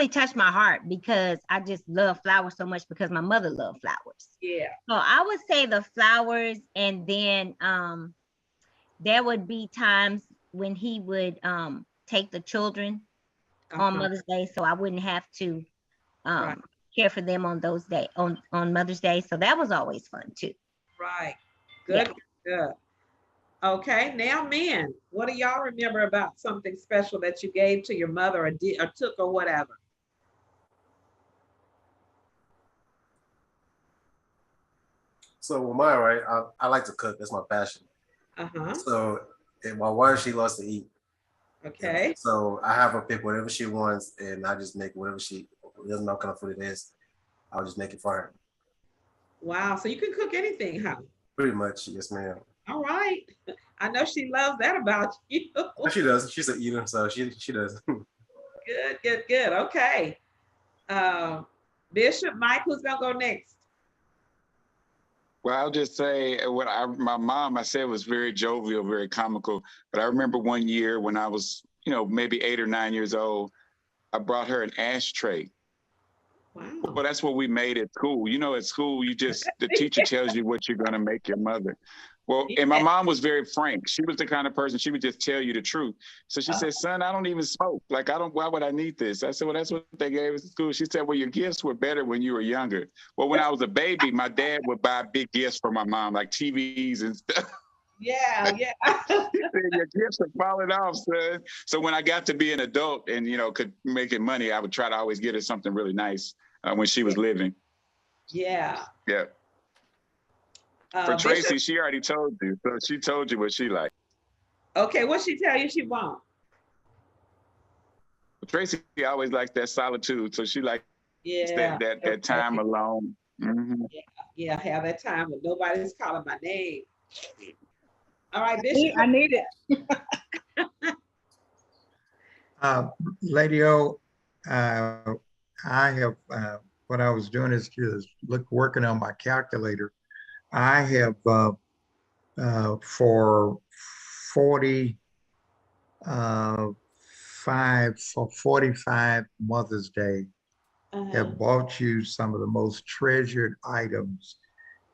touched my heart because I just love flowers so much because my mother loved flowers. Yeah. So I would say the flowers, and then there would be times when he would take the children on Mother's Day, so I wouldn't have to care for them on those days on Mother's Day. So that was always fun too. Right. Good. Yeah. Good. Okay. Now, men, what do y'all remember about something special that you gave to your mother or did or took or whatever? So with mine, right, I like to cook. That's my passion. So and my wife, she loves to eat. Okay. So I have her pick whatever she wants, and I just make whatever it doesn't know what kind of food it is. I'll just make it for her. Wow. So you can cook anything, huh? Pretty much, yes, ma'am. All right. I know she loves that about you. She does. She's an eater, so she does. Good. Okay. Bishop, Mike, who's gonna go next? Well, I'll just say my mom, I said, was very jovial, very comical. But I remember one year when I was, maybe 8 or 9 years old, I brought her an ashtray. Wow. Well, that's what we made at school. At school, the teacher tells you what you're going to make your mother. Well, and my mom was very frank. She was the kind of person, she would just tell you the truth. So she said, son, I don't even smoke. Like, why would I need this? I said, well, that's what they gave us at school. She said, well, your gifts were better when you were younger. Well, when I was a baby, my dad would buy big gifts for my mom, like TVs and stuff. Yeah. He said, your gifts are falling off, son. So when I got to be an adult and, could make it money, I would try to always get her something really nice when she was living. Yeah. Yeah. For Tracy, she already told you. So she told you what she liked. Okay, what she tell you she want? Tracy always likes that solitude. So she likes that time alone. Mm-hmm. Yeah, have that time when nobody's calling my name. All right, Bishop. I need it. Lady O, I have, what I was doing is just working on my calculator. I have for 45 Mother's Day, have bought you some of the most treasured items.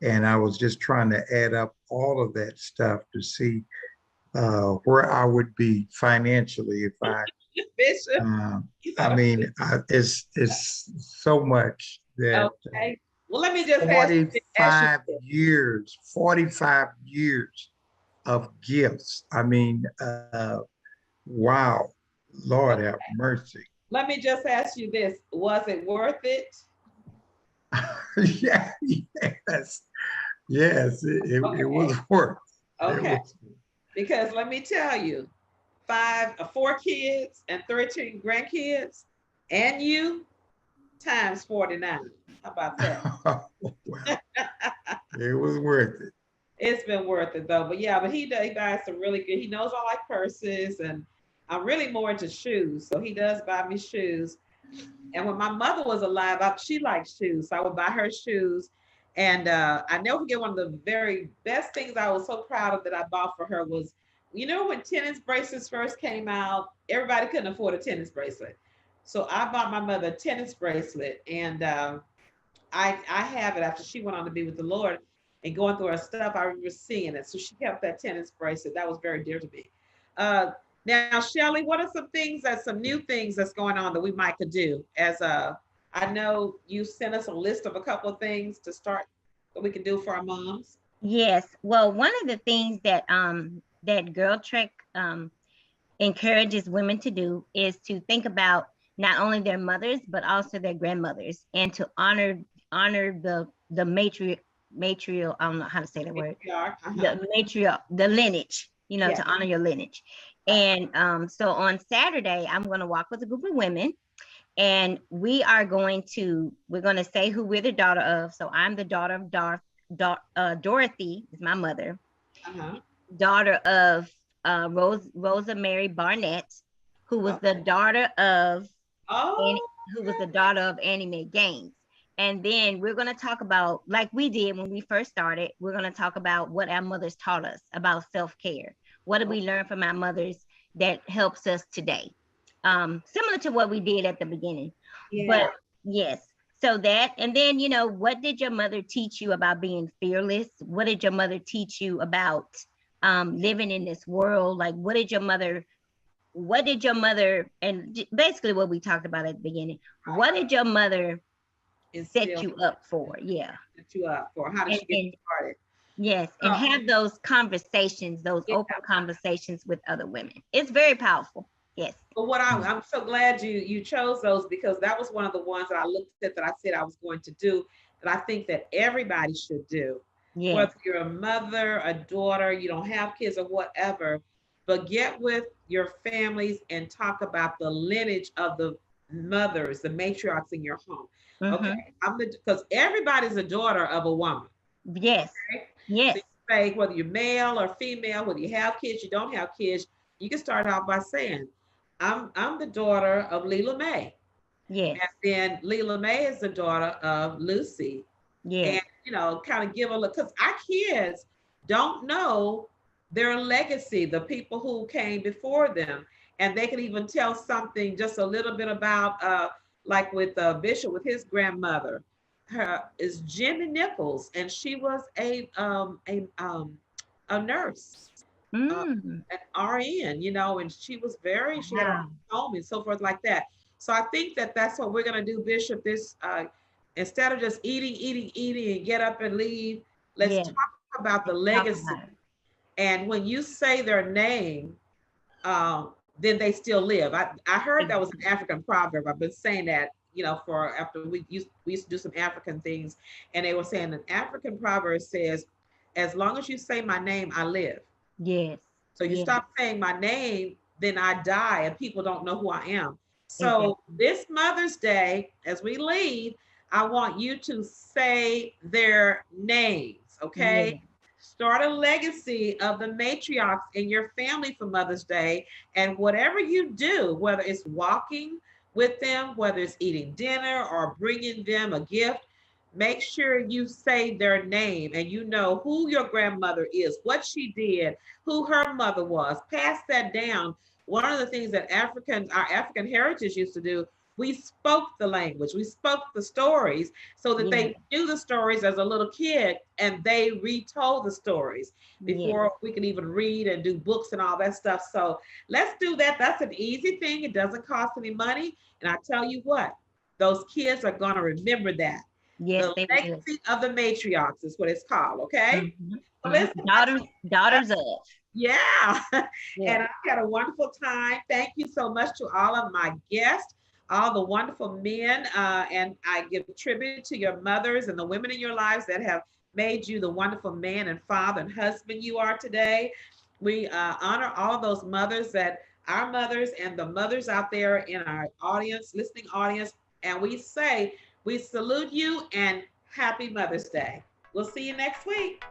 And I was just trying to add up all of that stuff to see where I would be financially if I, I mean, it's so much that. Okay. Well, let me just 45 years of gifts. I mean, wow, Lord have mercy. Let me just ask you this. Was it worth it? Yes, it was worth it. Okay. Because let me tell you, 4 kids and 13 grandkids and you times 49. How about that? Well, it was worth it. It's been worth it though. But he buys some really good. He knows I like purses, and I'm really more into shoes. So he does buy me shoes. And when my mother was alive, she liked shoes. So I would buy her shoes. And I never forget, one of the very best things I was so proud of that I bought for her was, you know, when tennis bracelets first came out, everybody couldn't afford a tennis bracelet. So I bought my mother a tennis bracelet, and I have it after she went on to be with the Lord. And going through her stuff, I remember seeing it. So she kept that tennis bracelet. That was very dear to me. Now, Shelly, what are some new things that's going on that we might could do? I know you sent us a list of a couple of things to start that we can do for our moms. Yes. Well, one of the things that that Girl Trek encourages women to do is to think about not only their mothers but also their grandmothers, and to honor the matriarch, I don't know how to say that word, the matriarch, the lineage, you know, to honor your lineage. And so on Saturday, I'm going to walk with a group of women, and we're going to say who we're the daughter of. So I'm the daughter of Dorothy is my mother, daughter of Rosa Mary Barnett, who was the daughter of Annie Mae Gaines. And then we're going to talk about, like we did when we first started, we're going to talk about what our mothers taught us about self-care. What did we learn from our mothers that helps us today? Similar to what we did at the beginning. Yeah. But yes, so that, and then, you know, what did your mother teach you about being fearless? What did your mother teach you about living in this world? Like, what did your mother, and basically what we talked about at the beginning, what did your mother set you up for? Yeah. Set you up for. How did she get you started? Yes, and have those conversations, those open conversations with other women. It's very powerful. Yes. But what I'm so glad you chose those, because that was one of the ones that I looked at that I said I was going to do, that I think that everybody should do. Yes. Whether you're a mother, a daughter, you don't have kids or whatever, but get with your families and talk about the lineage of the mothers, the matriarchs in your home. Okay, because everybody's a daughter of a woman. Yes. Okay? Yes. So say, whether you're male or female, whether you have kids, you don't have kids, you can start out by saying, I'm the daughter of Leela Mae. Yes. And then Leela Mae is the daughter of Lucy. Yeah. And, you know, kind of give a look, because our kids don't know their legacy, the people who came before them. And they can even tell something just a little bit about, like with Bishop, with his grandmother. Her is Jimmy Nichols, and she was a nurse, an RN, you know, and she was she had a home and so forth like that. So I think that that's what we're going to do, Bishop. This instead of just eating and get up and leave, let's talk about the legacy. And when you say their name, then they still live. I heard that was an African proverb. I've been saying that, you know, after we used to do some African things, and they were saying an African proverb says, as long as you say my name, I live. Yes. So you stop saying my name, then I die and people don't know who I am. So this Mother's Day, as we leave, I want you to say their names, okay? Yeah. Start a legacy of the matriarchs in your family for Mother's Day. And whatever you do, whether it's walking with them, whether it's eating dinner or bringing them a gift, make sure you say their name and you know who your grandmother is, what she did, who her mother was. Pass that down. One of the things that our African heritage used to do, we spoke the language, we spoke the stories so that they knew the stories as a little kid, and they retold the stories before we could even read and do books and all that stuff. So let's do that. That's an easy thing. It doesn't cost any money. And I tell you what, those kids are going to remember that. Yes, the legacy of the matriarchs is what it's called. Okay. Daughters of. Yeah. And I had a wonderful time. Thank you so much to all of my guests, all the wonderful men, and I give tribute to your mothers and the women in your lives that have made you the wonderful man and father and husband you are today. We honor all of those mothers, that our mothers and the mothers out there in our audience, listening audience, and we say, we salute you and happy Mother's Day. We'll see you next week.